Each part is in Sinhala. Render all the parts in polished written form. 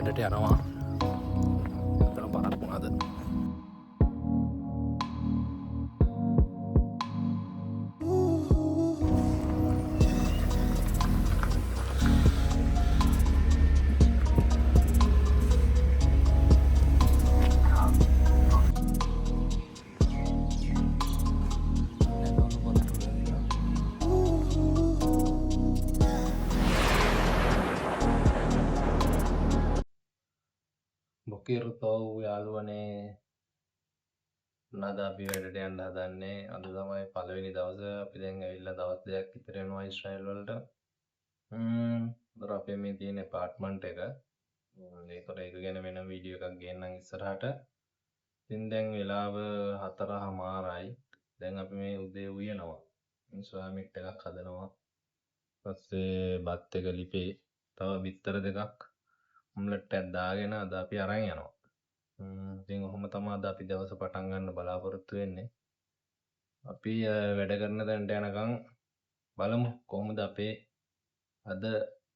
වැඩට යනවා. එතන පරක් වුණාද? බොකිර්තෝ යාළුවනේ නද අපි වැඩට යන්න හදන්නේ. අද තමයි පළවෙනි දවස. අපි දැන් ඇවිල්ලා දවස් දෙකක් විතර වෙනවා ඊශ්‍රායල් වලට. අපේ මේ තියෙන ඇපාර්ට්මන්ට් එක. ඒකට ඒක ගැන වෙන වීඩියෝ එකක් ගේන්නම් ඉස්සරහට. ඉතින් දැන් වෙලාව 4:00මාරයි. දැන් අපි මේ උදේ උයනවා. ස්වාමිට් එකක් හදනවා. පස්සේ බත් එක ලිපේ තව බිත්තර දෙකක් ඔම්ලට් එකක් දාගෙන අද අපි අරන් යනවා. ඉතින් ඔහොම තමයි අද අපි දවස පටන් ගන්න බලාපොරොත්තු වෙන්නේ. අපි වැඩ කරන තැනට යනකම් බලමු කොහොමද අපේ අද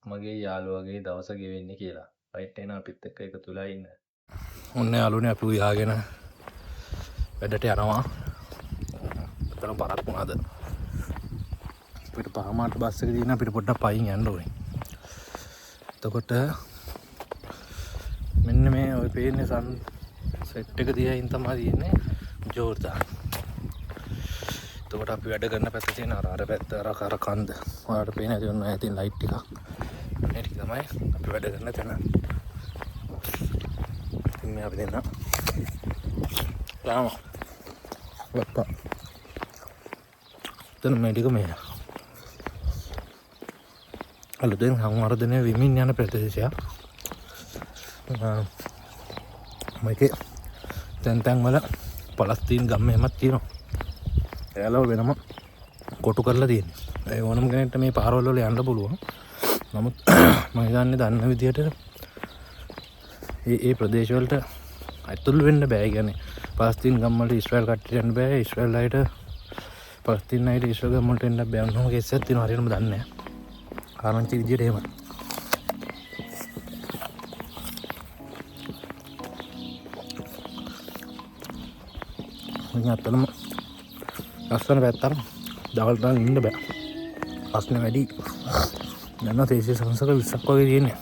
මගේ යාළුවගේ දවස ගෙවෙන්නේ කියලා. රයිට් එහෙනම් අපිත් එක්ක එකතු වෙලා ඉන්න. ඔන්න යාළුවනේ අපි උයාගෙන වැඩට යනවා. එතන පරක් වුණාද? අපිට පහමාට බස් එක තියෙන අපිට පොඩ්ඩක් පයින් යන්න ඕනේ. එතකොට මෙන්න මේ ඔය පේන්නේ සන් සෙට් එක දිහායින් තමයි තියෙන්නේ ජෝර්දාන්. එතකොට අපි වැඩ කරන පැත්ත තියෙන අර පැත්ත අර කන්ද. ඔයාලට පේන ඇති ඔන්න ඇතින් ලයිට් ටික. මේ ටික තමයි අපි වැඩ කරන තැන. ඉතින් මේ අපි දෙන්න. යාම. වත්තා. දැන් මේ ටික මේ. අලුතෙන් සංවර්ධනය වෙමින් යන ප්‍රදේශයක්. මේකේ තැන් වල පලස්තීන් ගම් එහෙමත් තියෙනවා. එයාලව වෙනම කොටු කරලා තියෙනවා. ඒ ඕනම කෙනෙක්ට මේ පාරවල් වල යන්න පුළුවන්. නමුත් මම හිතන්නේ දන්න විදියට ඒ ප්‍රදේශ වලට ඇතුළු වෙන්න බෑ. කියන්නේ පලස්තීන් ගම් වලට ඊශ්‍රායල් කට්ටියට යන්න බෑ. ඊශ්‍රායල් අයට පලස්තීන් අයට ඊශ්‍රායල් ගම් වලට එන්න බෑ. මොනම කේසයක් තියෙනවා හරියටම දන්නේ නැහැ. ආරංචි විදියට එහෙම. අතනම ලස්සන පැත්තක් දවල්ට ඉන්න බෑ. ප්‍රශ්න වැඩි. දැන් තේසිය සංසක 20ක් වගේ තියෙන්නේ.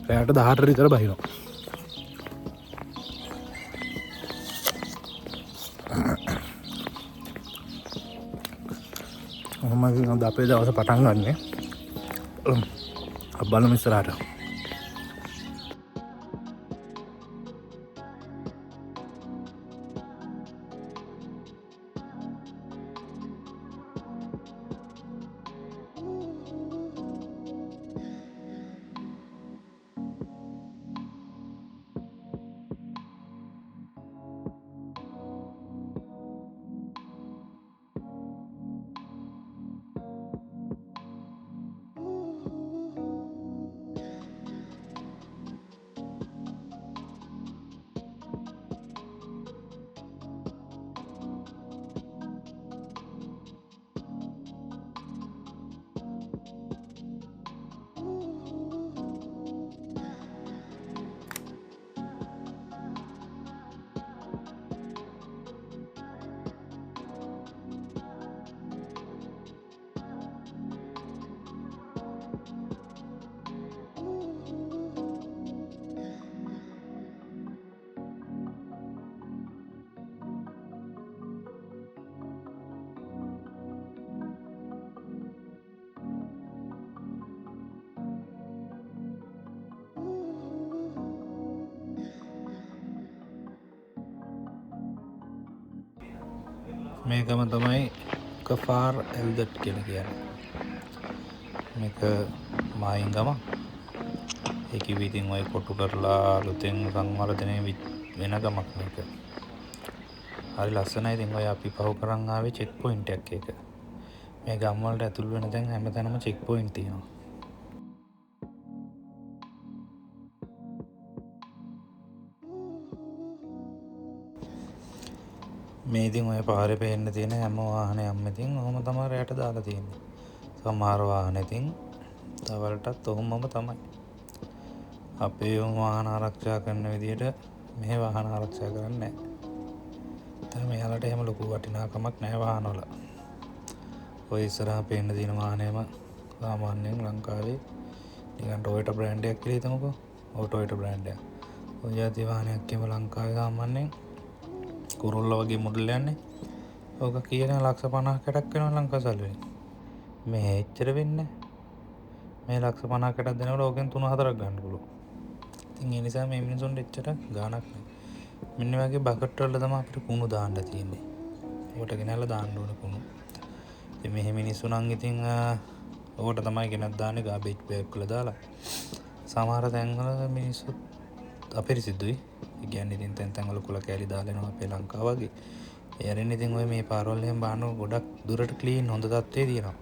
රැයට 18 විතර බහිනවා. ඔහොම අපේ දවස පටන් ගන්නෙ. බලමු ඉස්සරහට. මේකම තමයි කෆාර් එල්දට් කියලා කියන්නේ. මේක මායින් ගම. ඒක ඉතින් ඔය කොටු කරලා අලුතෙන් සංවර්ධනය වෙන ගමක් මේක. හරි ලස්සනයි. ඉතින් ඔය අපි පහු කරන් ආවේ චෙක් පොයින්ට් එකක් ඒක. මේ ගම් වලට ඇතුල් වෙන තැන් හැමතැනම චෙක් පොයින්ට් තියෙනවා. මේ ඉතින් ඔය පාරේ පේන්න තියෙන හැම වාහනයක්ම ඉතින් ඔහොම තමයි රැට දාලා තියෙන්නේ. සමහර වාහන ඉතින් දවල්ටත් ඔහොමම තමයි. අපේ වාහන ආරක්ෂා කරන විදියට මෙහෙ වාහන ආරක්ෂා කරන්නේ නැහැ. මෙයාලට එහෙම ලොකු වටිනාකමක් නැහැ වාහනවල. ඔය ඉස්සරහා පේන්න තියෙන වාහනේම සාමාන්‍යයෙන් ලංකාවේ නිකන් ටොයෝටා බ්‍රෑන්ඩ් එකක් කියලා හිතමුකෝ. ඔය ටොයෝටා බ්‍රෑන්ඩ් එක. ඔය જાති වාහනයක් කියම ලංකාවේ සාමාන්‍යයෙන් කුරුල්ලා වගේ මොඩල් යන්නේ. ඕක කියන ලක්ෂ 50කටක් වෙනවා ලංකාව සල්ලි. මේ එච්චර වෙන්නේ මේ ලක්ෂ 50කටක් දෙනකොට ඕකෙන් 3-4ක් ගන්න පුළුවන්. ඉතින් ඒ නිසා මේ මිනිසුන්ට එච්චර ගාණක් නැහැ. මෙන්න වගේ බකට් වල තමයි අපිට කුණු දාන්න තියෙන්නේ. ඒකට ගෙනල්ලා දාන්න ඕන කුණු. ඉතින් මෙහි මිනිස්සු නම් ඉතින් ඕකට තමයි ගෙනත් දාන්නේ ගාබේජ් බෑග් වල දාලා. සමහර තැන්වල මිනිස්සු අපිරිසිදුයි. ඒ කියන්නේ ඉතින් තැන් වල කුල කෑලි දාලා එනවා අපේ ලංකාව වගේ. ඒ අරින් ඉතින් ඔය මේ පාරවල් එහෙම බානව ගොඩක් දුරට ක්ලීන් හොඳ තත්ත්වයේ තියෙනවා.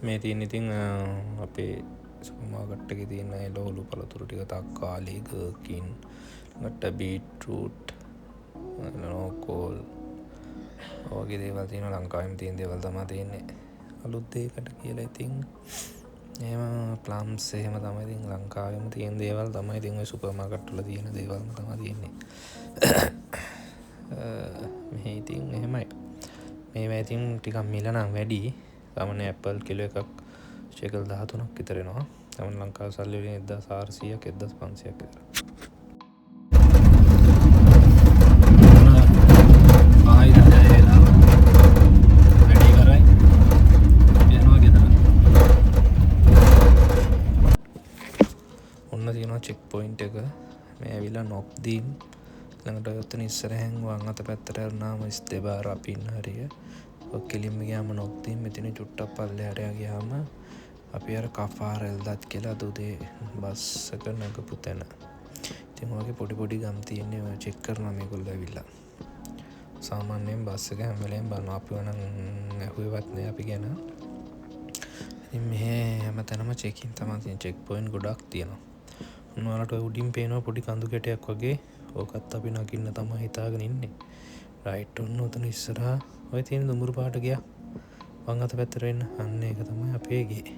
මේ තියෙන ඉතින් අපේ සුපර්මාකට් එකේ තියෙන එළවලු පළතුරු ටික තක්කාලි ගර්කින් ඊට බීට්රූට් නෝකෝල් වගේ දේවල් තියෙනවා. ලංකාවෙම තියෙන දේවල් තමයි තියෙන්නේ. අලුත් දෙයකට කියලා ඉතින් එහෙම ප්ලම්ස් එහෙම තමයි ඉතින් ලංකාවෙම තියෙන දේවල් තමයි ඉතින් ඔය සුපර්මාකට් වල තියෙන දේවල්ම තමයි තියෙන්නේ. මෙහි ඉතින් එහෙමයි. මේවා ඉතින් ටිකක් මිල නම් වැඩි. සාමාන්‍ය ඇපල් කිලෝ එකක් ෂෙකල් 13ක් විතර එනවා. සාමාන්‍ය ලංකාවේ සල්ලි වලින් 1400ක් 1500ක් විතර. ඔන්න තියෙනවා චෙක් පොයින්ට් එක. මේ ඇවිල්ලා නොක්දීන් ළඟට ඔතන ඉස්සරහෙන් වම් අත පැත්තට යනාම ඉස්තෙබාර අපින්න හරිය. ඔය කෙලින්ම ගියාම නොක්දීන් මෙතන චුට්ටක් පල්ලෙහාට ගියාම අපි අර කෆාර එල්දත් කියලා දුදේ බස් එක නැගපු තැන. ඉතින් ඔයගේ පොඩි පොඩි ගම් තියෙන්නේ ඔය චෙක් කරනවා මේගොල්ලෝ ඇවිල්ලා. සාමාන්‍යයෙන් බස් එක හැම වෙලේම බලනවා. අපිව නම් ඇහුවේවත් නෑ අපි ගැන. ඉතින් මෙහෙ හැමතැනම චෙකින් තමයි තියෙන. චෙක් පොයින්ට් ගොඩක් තියෙනවා. ඔයාලට උඩින් පේනවා පොඩි කඳු කැටයක් වගේ. ඕකත් අපි නගින්න තමයි හිතාගෙන ඉන්නේ. රයිට් ඔන්න උතන ඉස්සරහා ඔය තියෙන දුඹුරු පාට ගියා. වම් අත පැත්තට වෙන්න. අන්න ඒක තමයි අපේ ගේ.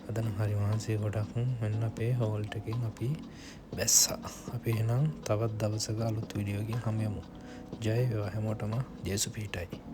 අද නම් හරි මාංශය ගොඩක්. මෙන්න අපේ හෝල්ට් එකෙන් අපි බැස්සා. අපි එහෙනම් තවත් දවසක අලුත් වීඩියෝ එකකින් හමු යමු. ජය වේවා හැමෝටම. ජේසු පිහිටයි.